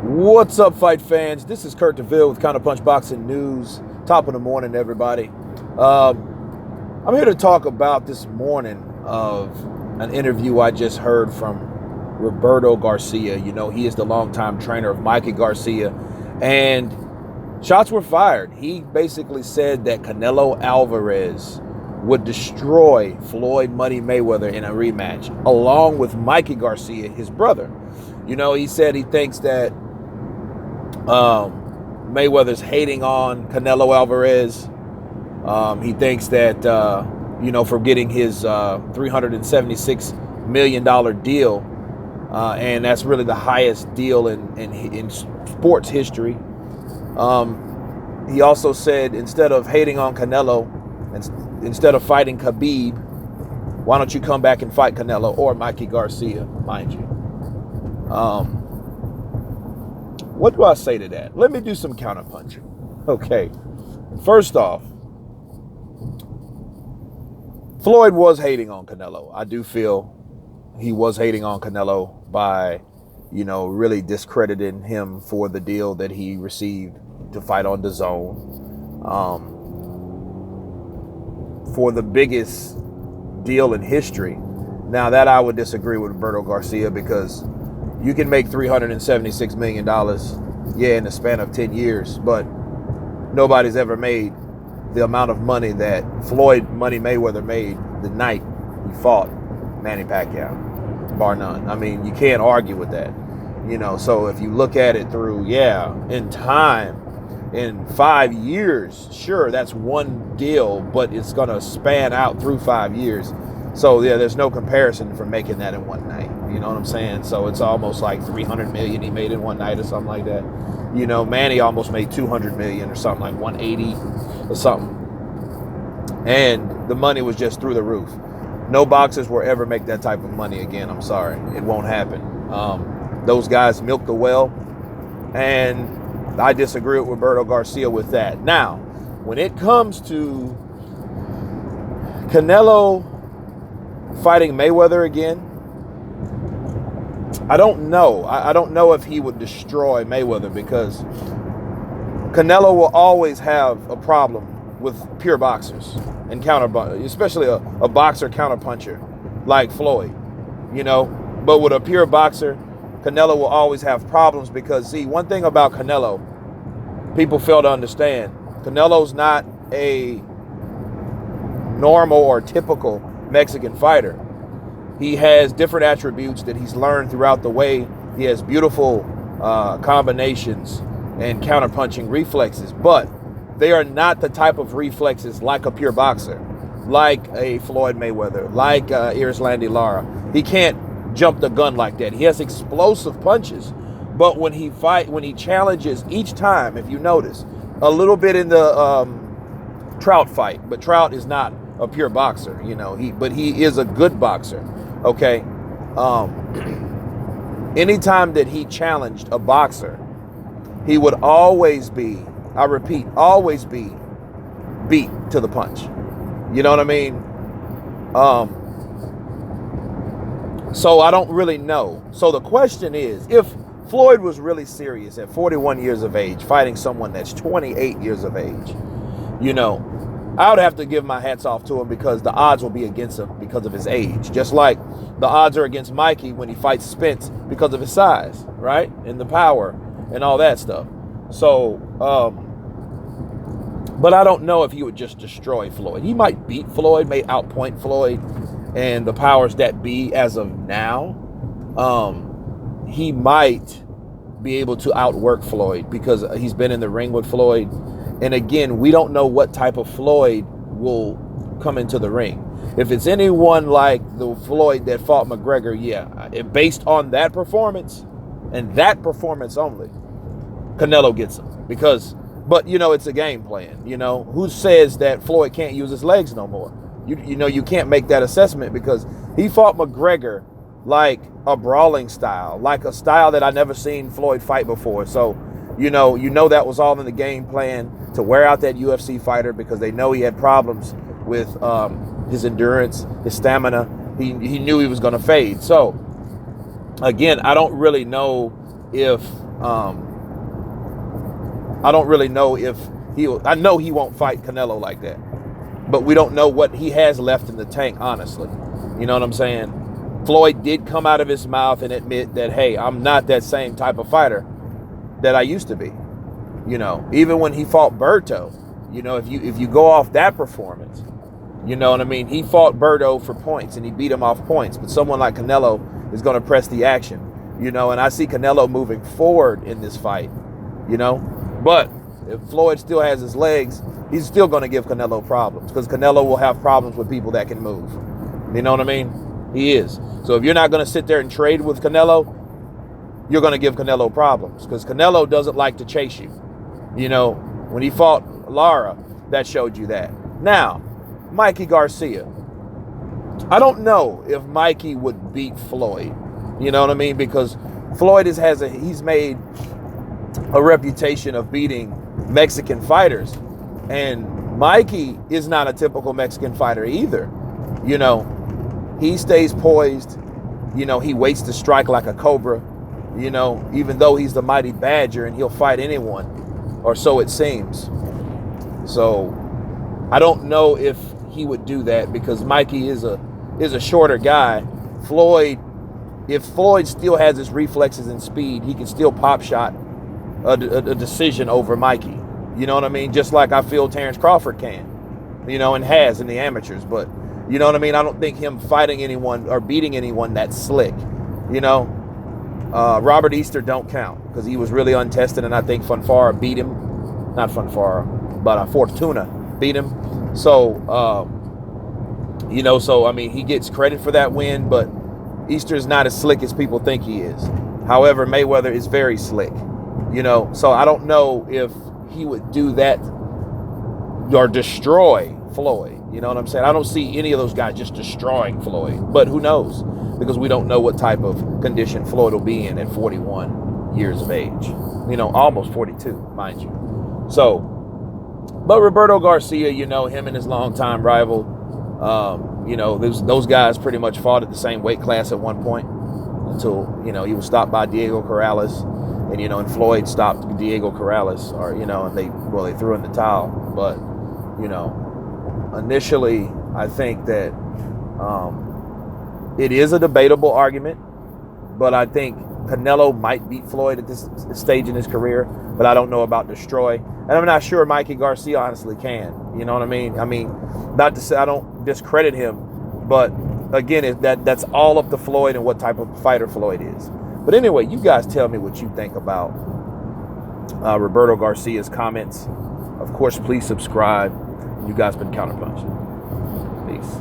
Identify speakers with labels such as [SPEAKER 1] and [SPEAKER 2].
[SPEAKER 1] What's up, fight fans? This is Kurt DeVille with Counterpunch Boxing News. Top of the morning, everybody. I'm here to talk about this morning of an interview I just heard from Roberto Garcia. You know, he is the longtime trainer of Mikey Garcia, and shots were fired. He basically said that Canelo Alvarez would destroy Floyd Money Mayweather in a rematch, along with Mikey Garcia, his brother. You know, he said he thinks that Mayweather's hating on Canelo Alvarez. He thinks that, for getting his $376 million deal, and that's really the highest deal in sports history. He also said, instead of hating on Canelo, instead of fighting Khabib, why don't you come back and fight Canelo or Mikey Garcia, mind you. What do I say to that? Let me do some counterpunching. Okay. First off, Floyd was hating on Canelo. I do feel he was hating on Canelo by, really discrediting him for the deal that he received to fight on DAZN. For the biggest deal in history. Now, that I would disagree with Roberto Garcia, because you can make $376 million, in the span of 10 years, but nobody's ever made the amount of money that Floyd Money Mayweather made the night he fought Manny Pacquiao, bar none. I mean, you can't argue with that. So if you look at it through, in time, in 5 years, sure, that's one deal, but it's going to span out through 5 years. So there's no comparison for making that in one night. You know what I'm saying? So it's almost like 300 million he made in one night or something like that. Manny almost made 200 million or something, like 180 or something. And the money was just through the roof. No boxers will ever make that type of money again. I'm sorry. It won't happen. Those guys milked the well, and I disagree with Roberto Garcia with that. Now, when it comes to Canelo fighting Mayweather again, I don't know. I don't know if he would destroy Mayweather, because Canelo will always have a problem with pure boxers and especially a boxer counterpuncher like Floyd, But with a pure boxer, Canelo will always have problems, because, see, one thing about Canelo, people fail to understand. Canelo's not a normal or typical Mexican fighter. He has different attributes that he's learned throughout the way. He has beautiful combinations and counterpunching reflexes, but they are not the type of reflexes like a pure boxer, like a Floyd Mayweather, like Islandi Lara. He can't jump the gun like that. He has explosive punches, but when he challenges each time, if you notice, a little bit in the Trout fight, but Trout is not a pure boxer, but he is a good boxer. Okay. Anytime that he challenged a boxer, he would always be, I repeat, always be beat to the punch. You know what I mean? So I don't really know. So the question is, if Floyd was really serious at 41 years of age, fighting someone that's 28 years of age, I would have to give my hats off to him, because the odds will be against him because of his age. Just like the odds are against Mikey when he fights Spence because of his size, right? And the power and all that stuff. So, but I don't know if he would just destroy Floyd. He might beat Floyd, may outpoint Floyd, and the powers that be as of now, he might be able to outwork Floyd, because he's been in the ring with Floyd. And again, we don't know what type of Floyd will come into the ring. If it's anyone like the Floyd that fought McGregor, based on that performance and that performance only, Canelo gets him. But it's a game plan. Who says that Floyd can't use his legs no more? You can't make that assessment, because he fought McGregor like a brawling style, like a style that I never seen Floyd fight before. So, that was all in the game plan to wear out that UFC fighter, because they know he had problems with his endurance, his stamina. He knew he was going to fade. So, again, I don't really know if I don't really know if I know he won't fight Canelo like that, but we don't know what he has left in the tank, honestly. You know what I'm saying? Floyd did come out of his mouth and admit that, hey, I'm not that same type of fighter that I used to be. You know, even when he fought Berto, you know, if you go off that performance, you know what I mean? He fought Berto for points and he beat him off points. But someone like Canelo is going to press the action, you know, and I see Canelo moving forward in this fight, you know. But if Floyd still has his legs, he's still going to give Canelo problems, because Canelo will have problems with people that can move. You know what I mean? He is. So if you're not going to sit there and trade with Canelo, you're going to give Canelo problems, because Canelo doesn't like to chase you. You know, when he fought Lara, that showed you that. Now, Mikey Garcia. I don't know if Mikey would beat Floyd. You know what I mean? Because Floyd he's made a reputation of beating Mexican fighters. And Mikey is not a typical Mexican fighter either. You know, he stays poised. You know, he waits to strike like a cobra. You know, even though he's the mighty badger and he'll fight anyone, or so it seems. So I don't know if he would do that, because Mikey is a shorter guy. If Floyd still has his reflexes and speed, he can still pop shot a decision over Mikey. You know what I mean? Just like I feel Terrence Crawford can, you know, and has in the amateurs. But you know what I mean? I don't think him fighting anyone or beating anyone that's slick. You know, Robert Easter don't count, because he was really untested, and I think Funfara beat him. Not Funfara, but Fortuna beat him. So, you know, so, I mean, he gets credit for that win, but Easter is not as slick as people think he is. However, Mayweather is very slick, you know, so I don't know if he would do that or destroy Floyd. You know what I'm saying? I don't see any of those guys just destroying Floyd, but who knows? Because we don't know what type of condition Floyd will be in at 41 years of age. You know, almost 42, mind you. So, but Roberto Garcia, you know, him and his longtime rival, you know, those guys pretty much fought at the same weight class at one point, until, you know, he was stopped by Diego Corrales, and, you know, and Floyd stopped Diego Corrales, or, you know, and they threw in the towel. But, you know, initially, I think that it is a debatable argument, but I think Canelo might beat Floyd at this stage in his career, but I don't know about destroy. And I'm not sure Mikey Garcia honestly can. You know what I mean? I mean, not to say I don't discredit him, but again, that's all up to Floyd and what type of fighter Floyd is. But anyway, you guys tell me what you think about Roberto Garcia's comments. Of course, please subscribe. You guys been Counterpunch. Peace.